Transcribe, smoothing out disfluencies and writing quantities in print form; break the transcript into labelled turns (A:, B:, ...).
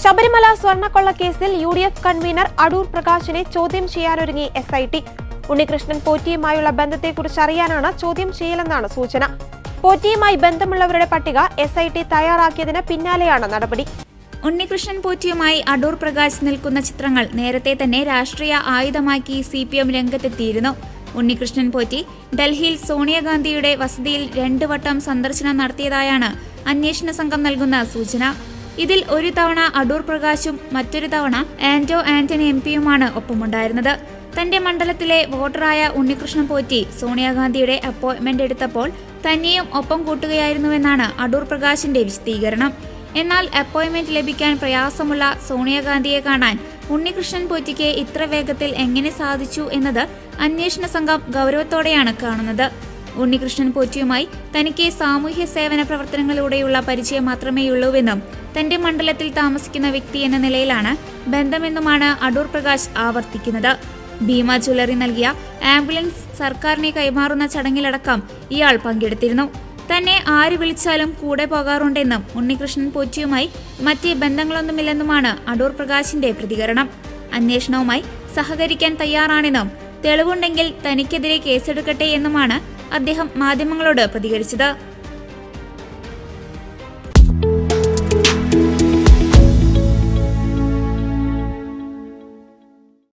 A: Sabarimala സ്വർണ്ണക്കൊള്ളക്കേസിൽ UDF convener Adoor പ്രകാശിനെ ചോദ്യം ചെയ്യാനൊരുങ്ങി SIT. Unnikrishnan പോറ്റിയുമായുള്ള ബന്ധത്തെക്കുറിച്ച് അറിയാനാണ് ചോദ്യം ചെയ്യലെന്നാണ് സൂചന. പോറ്റിയുമായി ബന്ധമുള്ളവരുടെ പട്ടിക SIT തയ്യാറാക്കിയതിന് പിന്നാലെയാണ് നടപടി.
B: ഉണ്ണികൃഷ്ണൻ പോറ്റിയുമായി അടൂർ പ്രകാശ് നിൽക്കുന്ന ചിത്രങ്ങൾ നേരത്തെ തന്നെ രാഷ്ട്രീയ ആയുധമാക്കി CPM രംഗത്തെത്തിയിരുന്നു. ഉണ്ണികൃഷ്ണൻ പോറ്റി ഡൽഹിയിൽ സോണിയാഗാന്ധിയുടെ വസതിയിൽ 2 വട്ടം സന്ദർശനം നടത്തിയതായാണ് അന്വേഷണ സംഘം നൽകുന്ന സൂചന. ഇതിൽ ഒരു തവണ അടൂർ പ്രകാശും മറ്റൊരു തവണ ആന്റോ ആന്റണി MPയുമാണ് ഒപ്പമുണ്ടായിരുന്നത്. തന്റെ മണ്ഡലത്തിലെ വോട്ടറായ ഉണ്ണികൃഷ്ണൻ പോറ്റി സോണിയാഗാന്ധിയുടെ അപ്പോയിന്റ്മെന്റ് എടുത്തപ്പോൾ തന്നെയും ഒപ്പം കൂട്ടുകയായിരുന്നുവെന്നാണ് അടൂർ പ്രകാശിന്റെ വിശദീകരണം. എന്നാൽ അപ്പോയിന്റ്മെന്റ് ലഭിക്കാൻ പ്രയാസമുള്ള സോണിയാഗാന്ധിയെ കാണാൻ ഉണ്ണികൃഷ്ണൻ പോറ്റിക്ക് ഇത്ര വേഗത്തിൽ എങ്ങനെ സാധിച്ചു എന്നത് അന്വേഷണ സംഘം ഗൗരവത്തോടെയാണ് കാണുന്നത്. ഉണ്ണികൃഷ്ണൻ പോറ്റിയുമായി തനിക്ക് സാമൂഹ്യ സേവന പ്രവർത്തനങ്ങളിലൂടെയുള്ള പരിചയം മാത്രമേയുള്ളൂവെന്നും തന്റെ മണ്ഡലത്തിൽ താമസിക്കുന്ന വ്യക്തി എന്ന നിലയിലാണ് ബന്ധമെന്നുമാണ് അടൂർ പ്രകാശ് ആവർത്തിക്കുന്നത്. ഭീമ ജ്വല്ലറി നൽകിയ ആംബുലൻസ് സർക്കാരിനെ കൈമാറുന്ന ചടങ്ങിലടക്കം ഇയാൾ പങ്കെടുത്തിരുന്നു. തന്നെ ആര് വിളിച്ചാലും കൂടെ പോകാറുണ്ടെന്നും ഉണ്ണികൃഷ്ണൻ പോറ്റിയുമായി മറ്റ് ബന്ധങ്ങളൊന്നുമില്ലെന്നുമാണ് അടൂർ പ്രകാശിന്റെ പ്രതികരണം. അന്വേഷണവുമായി സഹകരിക്കാൻ തയ്യാറാണെന്നും തെളിവുണ്ടെങ്കിൽ തനിക്കെതിരെ കേസെടുക്കട്ടെ എന്നുമാണ് അദ്ദേഹം മാധ്യമങ്ങളോട് പ്രതികരിച്ചത്.